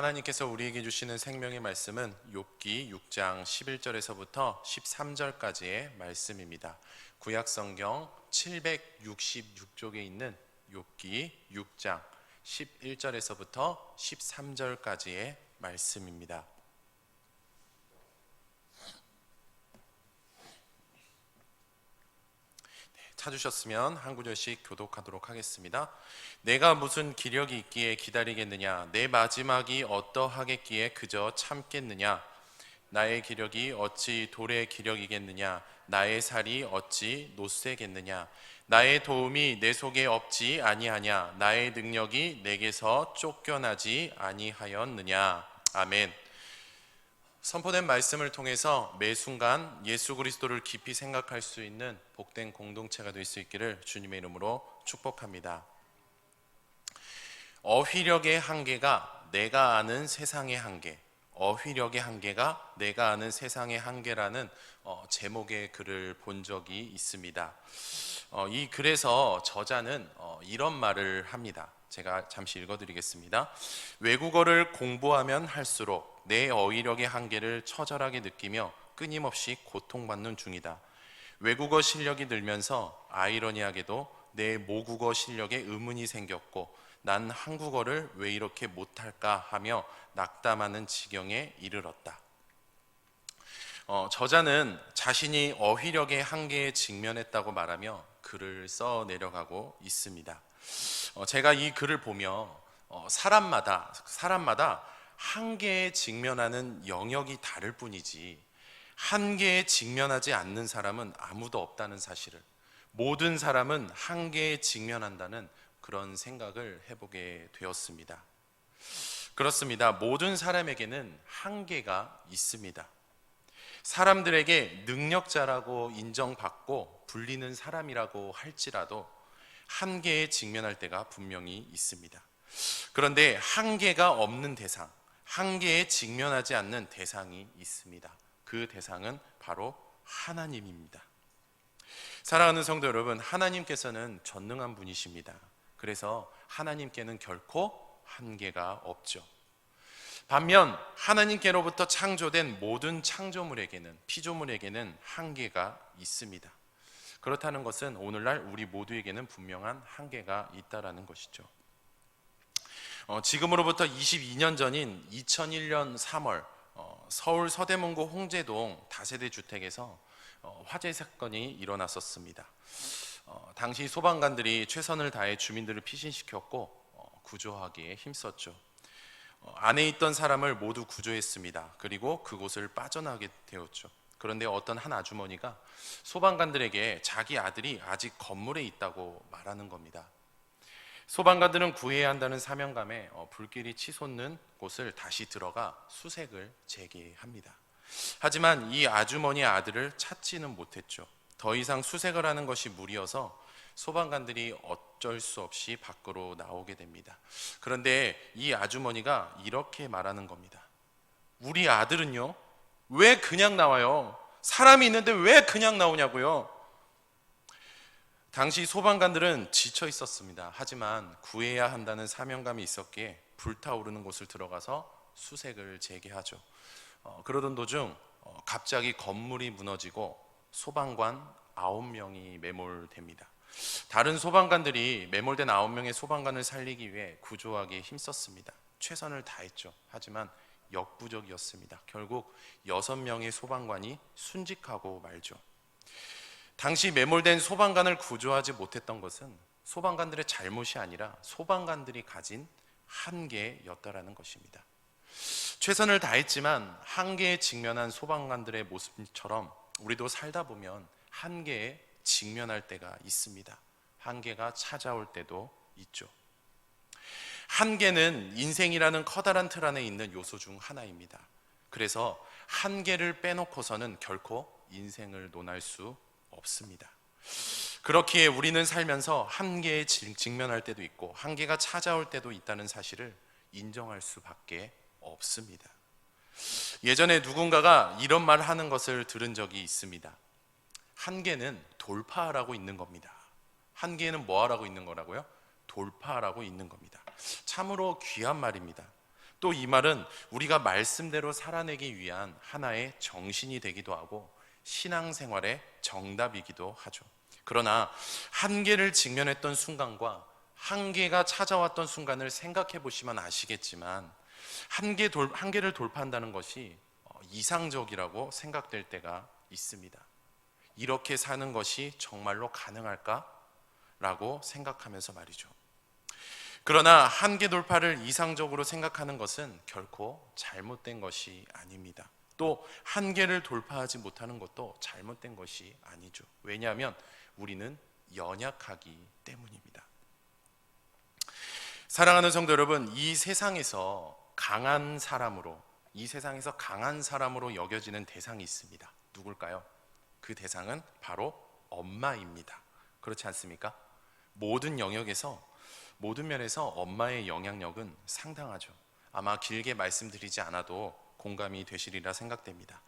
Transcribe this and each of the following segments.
하나님께서 우리에게 주시는 생명의 말씀은 욥기 6장 11절에서부터 13절까지의 말씀입니다. 구약성경 766쪽에 있는 욥기 6장 11절에서부터 13절까지의 말씀입니다. 찾으셨으면 한 구절씩 교독하도록 하겠습니다. 내가 무슨 기력이 있기에 기다리겠느냐? 내 마지막이 어떠하겠기에 그저 참겠느냐? 나의 기력이 어찌 돌의 기력이겠느냐? 나의 살이 어찌 노쇠겠느냐? 나의 도움이 내 속에 없지 아니하냐? 나의 능력이 내게서 쫓겨나지 아니하였느냐? 아멘. 선포된 말씀을 통해서 매 순간 예수 그리스도를 깊이 생각할 수 있는 복된 공동체가 될 수 있기를 주님의 이름으로 축복합니다. 어휘력의 한계가 내가 아는 세상의 한계, 어휘력의 한계가 내가 아는 세상의 한계라는 제목의 글을 본 적이 있습니다. 이 글에서 저자는 이런 말을 합니다. 제가 잠시 읽어드리겠습니다. 외국어를 공부하면 할수록 내 어휘력의 한계를 처절하게 느끼며 끊임없이 고통받는 중이다. 외국어 실력이 늘면서 아이러니하게도 내 모국어 실력에 의문이 생겼고 난 한국어를 왜 이렇게 못할까 하며 낙담하는 지경에 이르렀다. 저자는 자신이 어휘력의 한계에 직면했다고 말하며 글을 써 내려가고 있습니다. 제가 이 글을 보며 사람마다 한계에 직면하는 영역이 다를 뿐이지 한계에 직면하지 않는 사람은 아무도 없다는 사실을, 모든 사람은 한계에 직면한다는 그런 생각을 해보게 되었습니다. 그렇습니다. 모든 사람에게는 한계가 있습니다. 사람들에게 능력자라고 인정받고 불리는 사람이라고 할지라도 한계에 직면할 때가 분명히 있습니다. 그런데 한계가 없는 대상, 한계에 직면하지 않는 대상이 있습니다. 그 대상은 바로 하나님입니다. 사랑하는 성도 여러분, 하나님께서는 전능한 분이십니다. 그래서 하나님께는 결코 한계가 없죠. 반면 하나님께로부터 창조된 모든 창조물에게는, 피조물에게는 한계가 있습니다. 그렇다는 것은 오늘날 우리 모두에게는 분명한 한계가 있다라는 것이죠. 지금으로부터 22년 전인 2001년 3월 서울 서대문구 홍제동 다세대 주택에서 화재 사건이 일어났었습니다. 당시 소방관들이 최선을 다해 주민들을 피신시켰고 구조하기에 힘썼죠. 안에 있던 사람을 모두 구조했습니다. 그리고 그곳을 빠져나가게 되었죠. 그런데 어떤 한 아주머니가 소방관들에게 자기 아들이 아직 건물에 있다고 말하는 겁니다. 소방관들은 구해야 한다는 사명감에 불길이 치솟는 곳을 다시 들어가 수색을 재개합니다. 하지만 이 아주머니의 아들을 찾지는 못했죠. 더 이상 수색을 하는 것이 무리여서 소방관들이 어쩔 수 없이 밖으로 나오게 됩니다. 그런데 이 아주머니가 이렇게 말하는 겁니다. 우리 아들은요, 왜 그냥 나와요? 사람이 있는데 왜 그냥 나오냐고요? 당시 소방관들은 지쳐 있었습니다. 하지만 구해야 한다는 사명감이 있었기에 불타오르는 곳을 들어가서 수색을 재개하죠. 그러던 도중 갑자기 건물이 무너지고 소방관 9명이 매몰됩니다. 다른 소방관들이 매몰된 9명의 소방관을 살리기 위해 구조하기에 힘썼습니다. 최선을 다했죠. 하지만 역부족이었습니다. 결국 6명의 소방관이 순직하고 말죠. 당시 매몰된 소방관을 구조하지 못했던 것은 소방관들의 잘못이 아니라 소방관들이 가진 한계였다라는 것입니다. 최선을 다했지만 한계에 직면한 소방관들의 모습처럼 우리도 살다 보면 한계에 직면할 때가 있습니다. 한계가 찾아올 때도 있죠. 한계는 인생이라는 커다란 틀 안에 있는 요소 중 하나입니다. 그래서 한계를 빼놓고서는 결코 인생을 논할 수 없습니다. 그렇기에 우리는 살면서 한계에 직면할 때도 있고 한계가 찾아올 때도 있다는 사실을 인정할 수밖에 없습니다. 예전에 누군가가 이런 말을 하는 것을 들은 적이 있습니다. 한계는 돌파하라고 있는 겁니다. 한계는 뭐 하라고 있는 거라고요? 돌파하라고 있는 겁니다. 참으로 귀한 말입니다. 또 이 말은 우리가 말씀대로 살아내기 위한 하나의 정신이 되기도 하고 신앙생활의 정답이기도 하죠. 그러나 한계를 직면했던 순간과 한계가 찾아왔던 순간을 생각해 보시면 아시겠지만 한계를 돌파한다는 것이 이상적이라고 생각될 때가 있습니다. 이렇게 사는 것이 정말로 가능할까? 라고 생각하면서 말이죠. 그러나 한계 돌파를 이상적으로 생각하는 것은 결코 잘못된 것이 아닙니다. 또 한계를 돌파하지 못하는 것도 잘못된 것이 아니죠. 왜냐하면 우리는 연약하기 때문입니다. 사랑하는 성도 여러분, 이 세상에서 강한 사람으로 여겨지는 대상이 있습니다. 누굴까요? 그 대상은 바로 엄마입니다. 그렇지 않습니까? 모든 영역에서, 모든 면에서 엄마의 영향력은 상당하죠. 아마 길게 말씀드리지 않아도 공감이 되시리라 생각됩니다.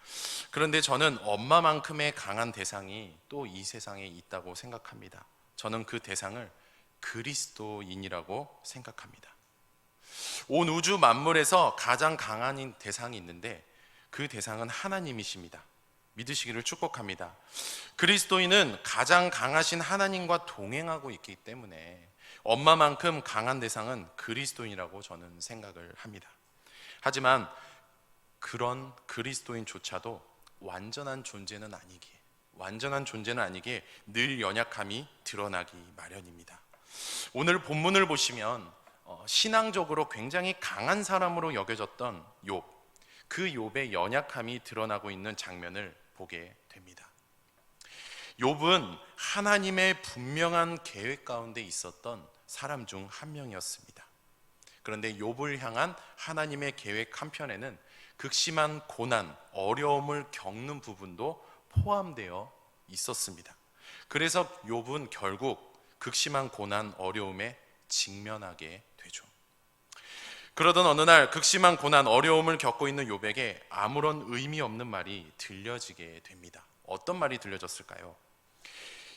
그런데 저는 엄마만큼의 강한 대상이 또 이 세상에 있다고 생각합니다. 저는 그 대상을 그리스도인이라고 생각합니다. 온 우주 만물에서 가장 강한 대상이 있는데 그 대상은 하나님이십니다. 믿으시기를 축복합니다. 그리스도인은 가장 강하신 하나님과 동행하고 있기 때문에 엄마만큼 강한 대상은 그리스도인이라고 저는 생각을 합니다. 하지만 그런 그리스도인조차도 완전한 존재는 아니기에 늘 연약함이 드러나기 마련입니다. 오늘 본문을 보시면 신앙적으로 굉장히 강한 사람으로 여겨졌던 욥, 그 욥의 연약함이 드러나고 있는 장면을 보게 됩니다. 욥은 하나님의 분명한 계획 가운데 있었던 사람 중 한 명이었습니다. 그런데 욥을 향한 하나님의 계획 한편에는 극심한 고난, 어려움을 겪는 부분도 포함되어 있었습니다. 그래서 욥은 결국 극심한 고난, 어려움에 직면하게 되죠. 그러던 어느 날 극심한 고난, 어려움을 겪고 있는 욥에게 아무런 의미 없는 말이 들려지게 됩니다. 어떤 말이 들려졌을까요?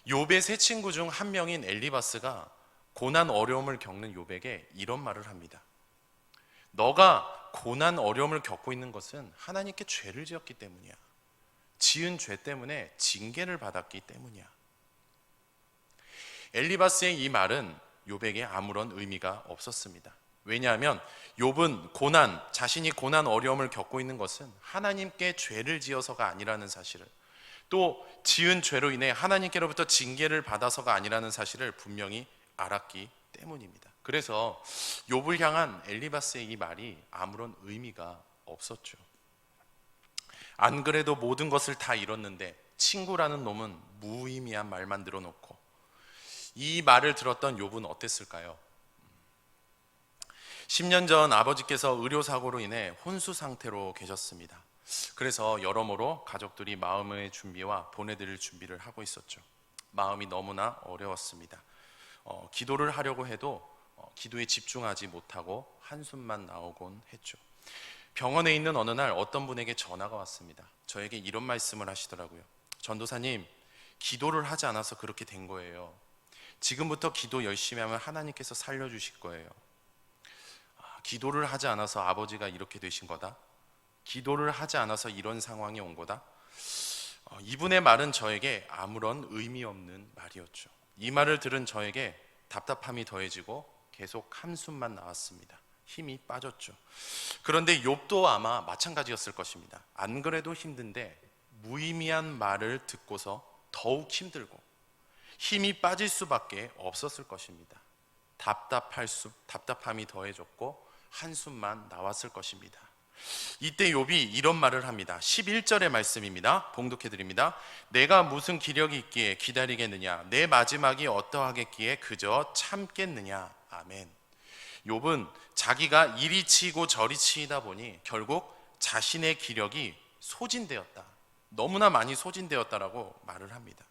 욥의 세 친구 중 한 명인 엘리바스가 고난, 어려움을 겪는 욥에게 이런 말을 합니다. 너가 고난, 어려움을 겪고 있는 것은 하나님께 죄를 지었기 때문이야. 지은 죄 때문에 징계를 받았기 때문이야. 엘리바스의 이 말은 욥에게 아무런 의미가 없었습니다. 왜냐하면 욥은 자신이 고난, 어려움을 겪고 있는 것은 하나님께 죄를 지어서가 아니라는 사실을, 또 지은 죄로 인해 하나님께로부터 징계를 받아서가 아니라는 사실을 분명히 알았기 때문입니다. 그래서 욥을 향한 엘리바스의 이 말이 아무런 의미가 없었죠. 안 그래도 모든 것을 다 잃었는데 친구라는 놈은 무의미한 말만 늘어놓고, 이 말을 들었던 욥은 어땠을까요? 10년 전 아버지께서 의료사고로 인해 혼수 상태로 계셨습니다. 그래서 여러모로 가족들이 마음의 준비와 보내드릴 준비를 하고 있었죠. 마음이 너무나 어려웠습니다. 기도를 하려고 해도 기도에 집중하지 못하고 한숨만 나오곤 했죠. 병원에 있는 어느 날 어떤 분에게 전화가 왔습니다. 저에게 이런 말씀을 하시더라고요. 전도사님, 기도를 하지 않아서 그렇게 된 거예요. 지금부터 기도 열심히 하면 하나님께서 살려주실 거예요. 기도를 하지 않아서 아버지가 이렇게 되신 거다? 기도를 하지 않아서 이런 상황이 온 거다? 이분의 말은 저에게 아무런 의미 없는 말이었죠. 이 말을 들은 저에게 답답함이 더해지고 계속 한숨만 나왔습니다. 힘이 빠졌죠. 그런데 욥도 아마 마찬가지였을 것입니다. 안 그래도 힘든데 무의미한 말을 듣고서 더욱 힘들고 힘이 빠질 수밖에 없었을 것입니다. 답답함이 더해졌고 한숨만 나왔을 것입니다. 이때 욥이 이런 말을 합니다. 11절의 말씀입니다. 봉독해 드립니다. 내가 무슨 기력이 있기에 기다리겠느냐, 내 마지막이 어떠하겠기에 그저 참겠느냐. 아멘. 욥은 자기가 이리 치이고 저리 치이다 보니 결국 자신의 기력이 소진되었다, 너무나 많이 소진되었다라고 말을 합니다.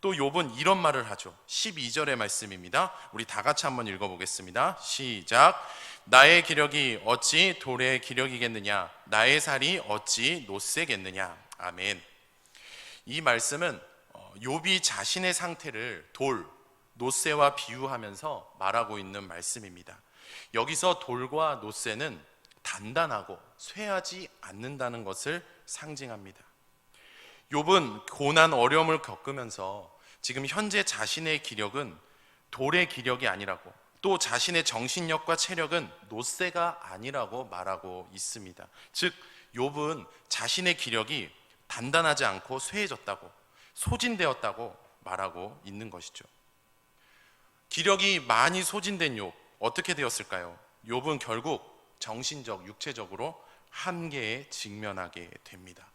또 욥은 이런 말을 하죠. 12절의 말씀입니다. 우리 다 같이 한번 읽어보겠습니다. 시작. 나의 기력이 어찌 돌의 기력이겠느냐, 나의 살이 어찌 노쇠겠느냐. 아멘. 이 말씀은 욥이 자신의 상태를 노쇠와 비유하면서 말하고 있는 말씀입니다. 여기서 돌과 노쇠는 단단하고 쇠하지 않는다는 것을 상징합니다. 욥은 고난 어려움을 겪으면서 지금 현재 자신의 기력은 돌의 기력이 아니라고, 또 자신의 정신력과 체력은 노쇠가 아니라고 말하고 있습니다. 즉 욥은 자신의 기력이 단단하지 않고 쇠해졌다고, 소진되었다고 말하고 있는 것이죠. 기력이 많이 소진된 욥, 어떻게 되었을까요? 욥은 결국 정신적, 육체적으로 한계에 직면하게 됩니다.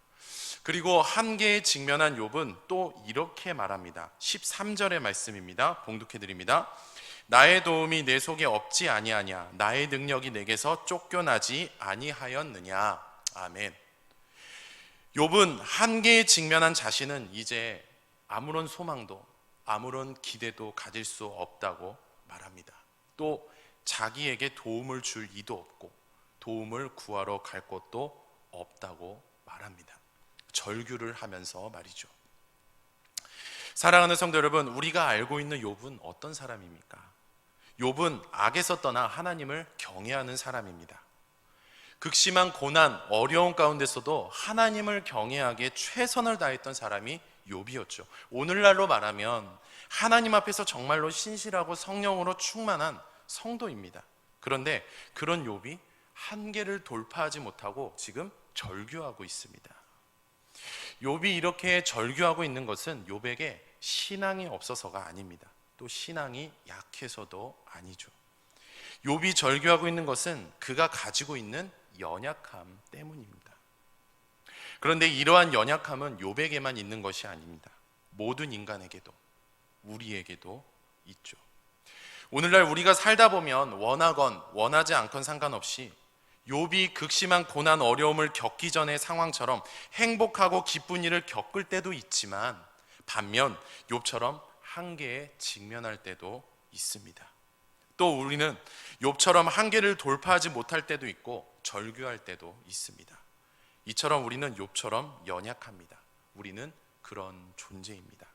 그리고 한계에 직면한 욥은 또 이렇게 말합니다. 13절의 말씀입니다. 봉독해 드립니다. 나의 도움이 내 속에 없지 아니하냐, 나의 능력이 내게서 쫓겨나지 아니하였느냐. 아멘. 욥은 한계에 직면한 자신은 이제 아무런 소망도 아무런 기대도 가질 수 없다고 말합니다. 또 자기에게 도움을 줄 이도 없고 도움을 구하러 갈 곳도 없다고 말합니다. 절규를 하면서 말이죠. 사랑하는 성도 여러분, 우리가 알고 있는 욥은 어떤 사람입니까? 욥은 악에서 떠나 하나님을 경외하는 사람입니다. 극심한 고난, 어려움 가운데서도 하나님을 경외하기에 최선을 다했던 사람이 욥이었죠. 오늘날로 말하면 하나님 앞에서 정말로 신실하고 성령으로 충만한 성도입니다. 그런데 그런 욥이 한계를 돌파하지 못하고 지금 절규하고 있습니다. 욥이 이렇게 절규하고 있는 것은 욥에게 신앙이 없어서가 아닙니다. 또 신앙이 약해서도 아니죠. 욥이 절규하고 있는 것은 그가 가지고 있는 연약함 때문입니다. 그런데 이러한 연약함은 욥에게만 있는 것이 아닙니다. 모든 인간에게도, 우리에게도 있죠. 오늘날 우리가 살다 보면 원하건 원하지 않건 상관없이 욥이 극심한 고난 어려움을 겪기 전의 상황처럼 행복하고 기쁜 일을 겪을 때도 있지만, 반면 욥처럼 한계에 직면할 때도 있습니다. 또 우리는 욥처럼 한계를 돌파하지 못할 때도 있고 절규할 때도 있습니다. 이처럼 우리는 욥처럼 연약합니다. 우리는 그런 존재입니다.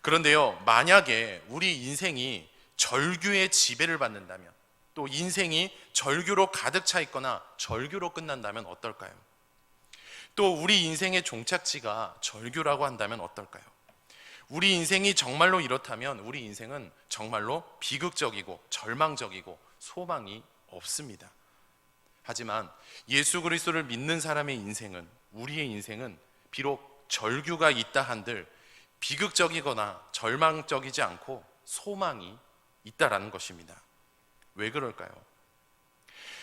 그런데요, 만약에 우리 인생이 절규의 지배를 받는다면, 또 인생이 절규로 가득 차 있거나 절규로 끝난다면 어떨까요? 또 우리 인생의 종착지가 절규라고 한다면 어떨까요? 우리 인생이 정말로 이렇다면 우리 인생은 정말로 비극적이고 절망적이고 소망이 없습니다. 하지만 예수 그리스도를 믿는 사람의 인생은, 우리의 인생은 비록 절규가 있다 한들 비극적이거나 절망적이지 않고 소망이 있다라는 것입니다. 왜 그럴까요?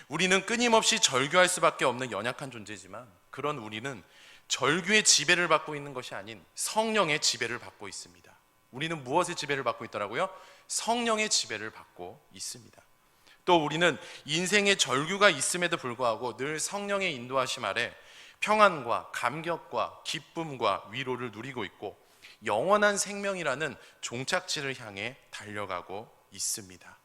우리는 끊임없이 절규할 수밖에 없는 연약한 존재지만, 그런 우리는 절규의 지배를 받고 있는 것이 아닌 성령의 지배를 받고 있습니다. 우리는 무엇의 지배를 받고 있더라고요? 성령의 지배를 받고 있습니다. 또 우리는 인생의 절규가 있음에도 불구하고 늘 성령의 인도하심 아래 평안과 감격과 기쁨과 위로를 누리고 있고 영원한 생명이라는 종착지를 향해 달려가고 있습니다.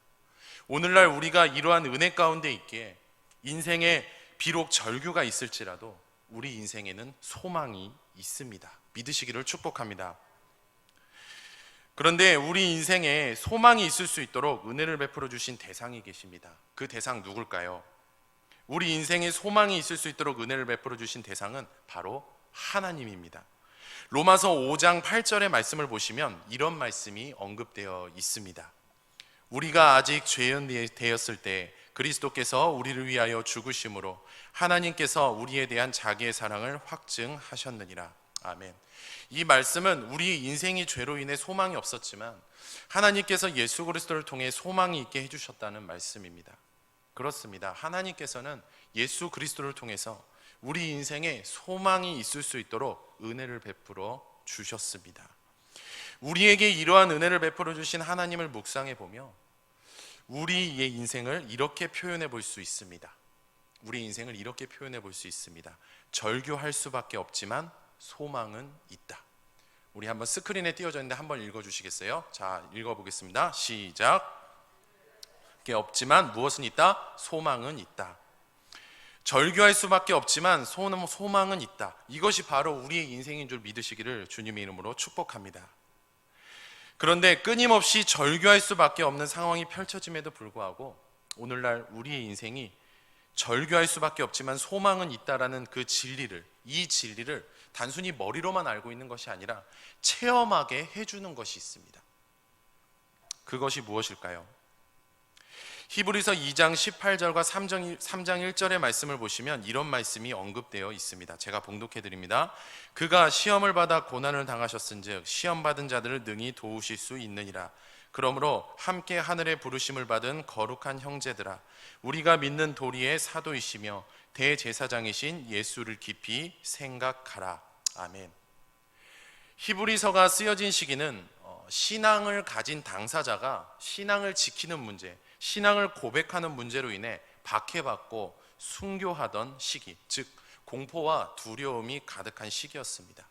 오늘날 우리가 이러한 은혜 가운데 있기에 인생에 비록 절규가 있을지라도 우리 인생에는 소망이 있습니다. 믿으시기를 축복합니다. 그런데 우리 인생에 소망이 있을 수 있도록 은혜를 베풀어 주신 대상이 계십니다. 그 대상 누굴까요? 우리 인생에 소망이 있을 수 있도록 은혜를 베풀어 주신 대상은 바로 하나님입니다. 로마서 5장 8절의 말씀을 보시면 이런 말씀이 언급되어 있습니다. 우리가 아직 죄인 되었을 때 그리스도께서 우리를 위하여 죽으심으로 하나님께서 우리에 대한 자기의 사랑을 확증하셨느니라. 아멘. 이 말씀은 우리 인생이 죄로 인해 소망이 없었지만 하나님께서 예수 그리스도를 통해 소망이 있게 해주셨다는 말씀입니다. 그렇습니다. 하나님께서는 예수 그리스도를 통해서 우리 인생에 소망이 있을 수 있도록 은혜를 베풀어 주셨습니다. 우리에게 이러한 은혜를 베풀어 주신 하나님을 묵상해 보며 우리의 인생을 이렇게 표현해 볼 수 있습니다. 우리 인생을 이렇게 표현해 볼 수 있습니다. 절규할 수밖에 없지만 소망은 있다. 우리 한번 스크린에 띄워져 있는데 한번 읽어주시겠어요? 자, 읽어보겠습니다. 시작. 게 없지만 무엇은 있다? 소망은 있다. 절규할 수밖에 없지만 소망은 있다. 이것이 바로 우리의 인생인 줄 믿으시기를 주님의 이름으로 축복합니다. 그런데 끊임없이 절규할 수밖에 없는 상황이 펼쳐짐에도 불구하고 오늘날 우리의 인생이 절규할 수밖에 없지만 소망은 있다라는 이 진리를 단순히 머리로만 알고 있는 것이 아니라 체험하게 해주는 것이 있습니다. 그것이 무엇일까요? 히브리서 2장 18절과 3장 1절의 말씀을 보시면 이런 말씀이 언급되어 있습니다. 제가 봉독해 드립니다. 그가 시험을 받아 고난을 당하셨은즉 시험 받은 자들을 능히 도우실 수 있느니라. 그러므로 함께 하늘의 부르심을 받은 거룩한 형제들아, 우리가 믿는 도리의 사도이시며 대제사장이신 예수를 깊이 생각하라. 아멘. 히브리서가 쓰여진 시기는 신앙을 가진 당사자가 신앙을 지키는 문제, 신앙을 고백하는 문제로 인해 박해받고 순교하던 시기, 즉 공포와 두려움이 가득한 시기였습니다.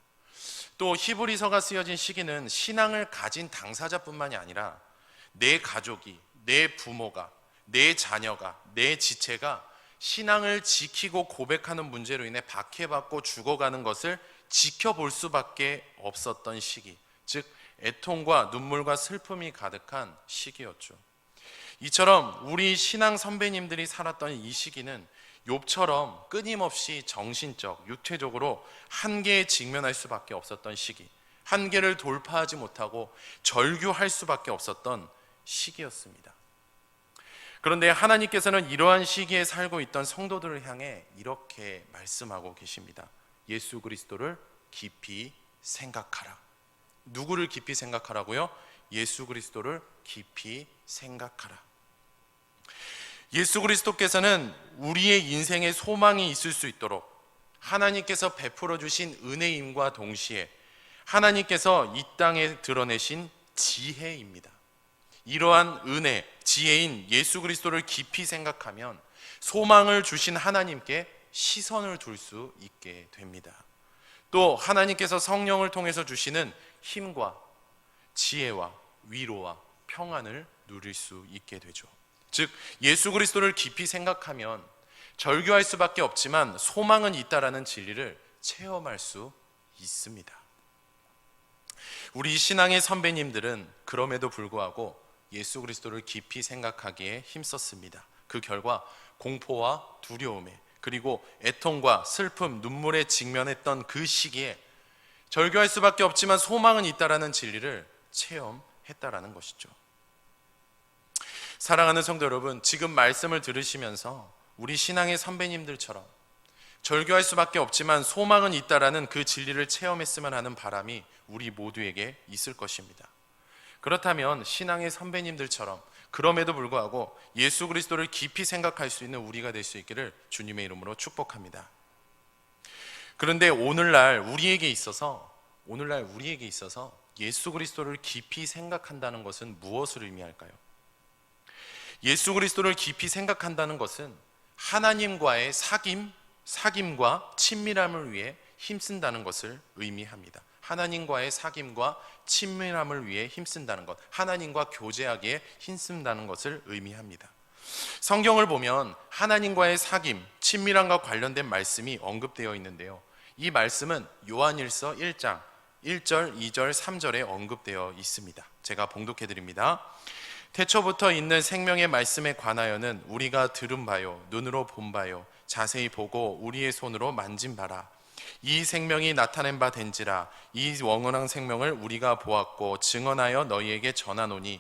또 히브리서가 쓰여진 시기는 신앙을 가진 당사자뿐만이 아니라 내 가족이, 내 부모가, 내 자녀가, 내 지체가 신앙을 지키고 고백하는 문제로 인해 박해받고 죽어가는 것을 지켜볼 수밖에 없었던 시기, 즉 애통과 눈물과 슬픔이 가득한 시기였죠. 이처럼 우리 신앙 선배님들이 살았던 이 시기는 욥처럼 끊임없이 정신적, 육체적으로 한계에 직면할 수밖에 없었던 시기, 한계를 돌파하지 못하고 절규할 수밖에 없었던 시기였습니다. 그런데 하나님께서는 이러한 시기에 살고 있던 성도들을 향해 이렇게 말씀하고 계십니다. 예수 그리스도를 깊이 생각하라. 누구를 깊이 생각하라고요? 예수 그리스도를 깊이 생각하라. 예수 그리스도께서는 우리의 인생에 소망이 있을 수 있도록 하나님께서 베풀어 주신 은혜임과 동시에 하나님께서 이 땅에 드러내신 지혜입니다. 이러한 은혜, 지혜인 예수 그리스도를 깊이 생각하면 소망을 주신 하나님께 시선을 둘 수 있게 됩니다. 또 하나님께서 성령을 통해서 주시는 힘과 지혜와 위로와 평안을 누릴 수 있게 되죠. 즉 예수 그리스도를 깊이 생각하면 절규할 수밖에 없지만 소망은 있다라는 진리를 체험할 수 있습니다. 우리 신앙의 선배님들은 그럼에도 불구하고 예수 그리스도를 깊이 생각하기에 힘썼습니다. 그 결과 공포와 두려움에 그리고 애통과 슬픔, 눈물에 직면했던 그 시기에 절규할 수밖에 없지만 소망은 있다라는 진리를 체험했다라는 것이죠. 사랑하는 성도 여러분, 지금 말씀을 들으시면서 우리 신앙의 선배님들처럼 절규할 수밖에 없지만 소망은 있다라는 그 진리를 체험했으면 하는 바람이 우리 모두에게 있을 것입니다. 그렇다면 신앙의 선배님들처럼 그럼에도 불구하고 예수 그리스도를 깊이 생각할 수 있는 우리가 될 수 있기를 주님의 이름으로 축복합니다. 그런데 오늘날 우리에게 있어서 예수 그리스도를 깊이 생각한다는 것은 무엇을 의미할까요? 예수 그리스도를 깊이 생각한다는 것은 하나님과의 사귐과 친밀함을 위해 힘쓴다는 것을 의미합니다. 하나님과의 사귐과 친밀함을 위해 힘쓴다는 것, 하나님과 교제하기에 힘쓴다는 것을 의미합니다. 성경을 보면 하나님과의 사귐, 친밀함과 관련된 말씀이 언급되어 있는데요. 이 말씀은 요한일서 1장 1절, 2절, 3절에 언급되어 있습니다. 제가 봉독해 드립니다. 태초부터 있는 생명의 말씀에 관하여는 우리가 들은 바요, 눈으로 본 바요, 자세히 보고 우리의 손으로 만진 바라. 이 생명이 나타낸 바 된지라. 이 영원한 생명을 우리가 보았고 증언하여 너희에게 전하노니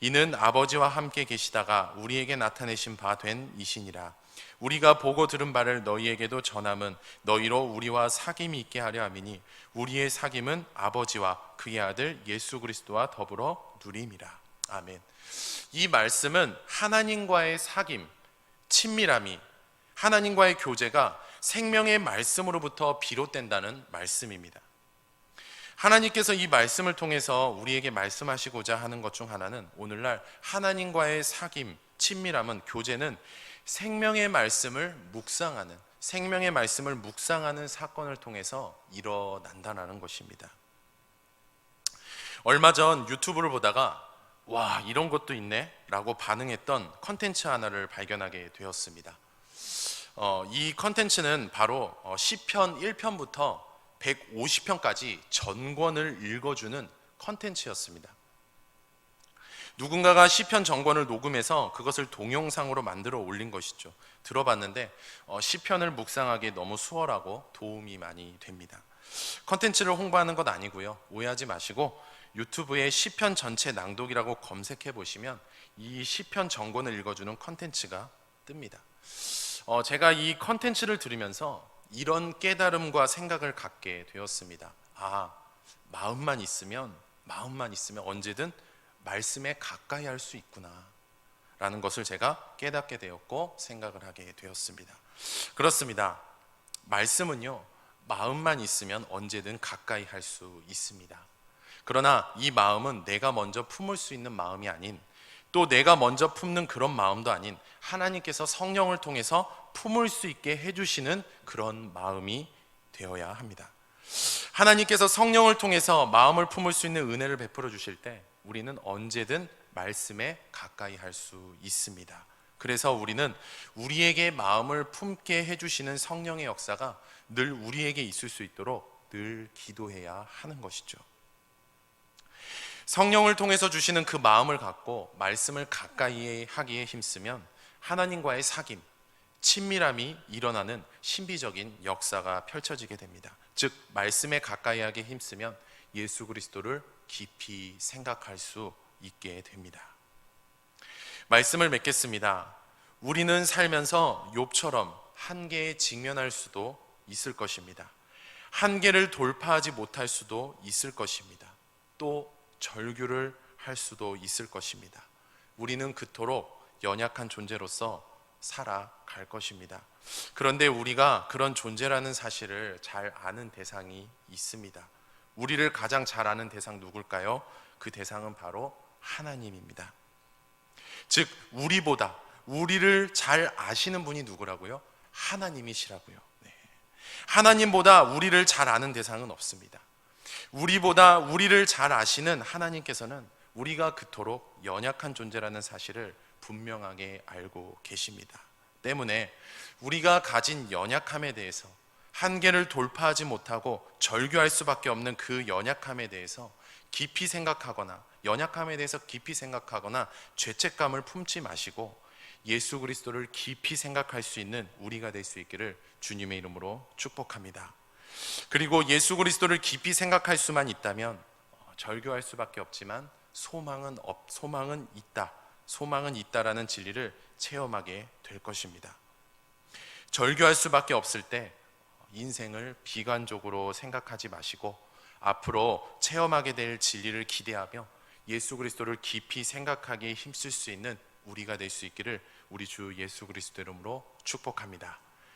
이는 아버지와 함께 계시다가 우리에게 나타내신 바 된 이시니라. 우리가 보고 들은 바를 너희에게도 전함은 너희로 우리와 사귐이 있게 하려 함이니 우리의 사귐은 아버지와 그의 아들 예수 그리스도와 더불어 누림이라. 아멘. 이 말씀은 하나님과의 사귐, 친밀함이, 하나님과의 교제가 생명의 말씀으로부터 비롯된다는 말씀입니다. 하나님께서 이 말씀을 통해서 우리에게 말씀하시고자 하는 것 중 하나는 오늘날 하나님과의 사귐, 친밀함은, 교제는 생명의 말씀을 묵상하는 사건을 통해서 일어난다는 것입니다. 얼마 전 유튜브를 보다가 와, 이런 것도 있네 라고 반응했던 컨텐츠 하나를 발견하게 되었습니다. 이 컨텐츠는 바로 시편 1편부터 150편까지 전권을 읽어주는 컨텐츠였습니다. 누군가가 시편 정권을 녹음해서 그것을 동영상으로 만들어 올린 것이죠. 들어봤는데 시편을 묵상하기에 너무 수월하고 도움이 많이 됩니다. 컨텐츠를 홍보하는 것 아니고요. 오해하지 마시고 유튜브에 시편 전체 낭독이라고 검색해 보시면 이 시편 정권을 읽어주는 컨텐츠가 뜹니다. 제가 이 컨텐츠를 들으면서 이런 깨달음과 생각을 갖게 되었습니다. 마음만 있으면 언제든 말씀에 가까이 할 수 있구나 라는 것을 제가 깨닫게 되었고 생각을 하게 되었습니다. 그렇습니다. 말씀은요, 마음만 있으면 언제든 가까이 할 수 있습니다. 그러나 이 마음은 내가 먼저 품을 수 있는 마음이 아닌, 또 내가 먼저 품는 그런 마음도 아닌, 하나님께서 성령을 통해서 품을 수 있게 해주시는 그런 마음이 되어야 합니다. 하나님께서 성령을 통해서 마음을 품을 수 있는 은혜를 베풀어 주실 때 우리는 언제든 말씀에 가까이 할 수 있습니다. 그래서 우리는 우리에게 마음을 품게 해주시는 성령의 역사가 늘 우리에게 있을 수 있도록 늘 기도해야 하는 것이죠. 성령을 통해서 주시는 그 마음을 갖고 말씀을 가까이 하기에 힘쓰면 하나님과의 사귐, 친밀함이 일어나는 신비적인 역사가 펼쳐지게 됩니다. 즉 말씀에 가까이 하기에 힘쓰면 예수 그리스도를 깊이 생각할 수 있게 됩니다. 말씀을 맺겠습니다. 우리는 살면서 욥처럼 한계에 직면할 수도 있을 것입니다. 한계를 돌파하지 못할 수도 있을 것입니다. 또 절규를 할 수도 있을 것입니다. 우리는 그토록 연약한 존재로서 살아갈 것입니다. 그런데 우리가 그런 존재라는 사실을 잘 아는 대상이 있습니다. 우리를 가장 잘 아는 대상 누굴까요? 그 대상은 바로 하나님입니다. 즉 우리보다 우리를 잘 아시는 분이 누구라고요? 하나님이시라고요. 하나님보다 우리를 잘 아는 대상은 없습니다. 우리보다 우리를 잘 아시는 하나님께서는 우리가 그토록 연약한 존재라는 사실을 분명하게 알고 계십니다. 때문에 우리가 가진 연약함에 대해서, 한계를 돌파하지 못하고 절규할 수밖에 없는 그 연약함에 대해서 깊이 생각하거나, 연약함에 대해서 깊이 생각하거나 죄책감을 품지 마시고 예수 그리스도를 깊이 생각할 수 있는 우리가 될 수 있기를 주님의 이름으로 축복합니다. 그리고 예수 그리스도를 깊이 생각할 수만 있다면 절규할 수밖에 없지만 소망은 있다라는 진리를 체험하게 될 것입니다. 절규할 수밖에 없을 때 인생을 비관적으로 생각하지 마시고 앞으로 체험하게 될 진리를 기대하며 예수 그리스도를 깊이 생각하기에 힘쓸 수 있는 우리가 될 수 있기를 우리 주 예수 그리스도 이름으로 축복합니다.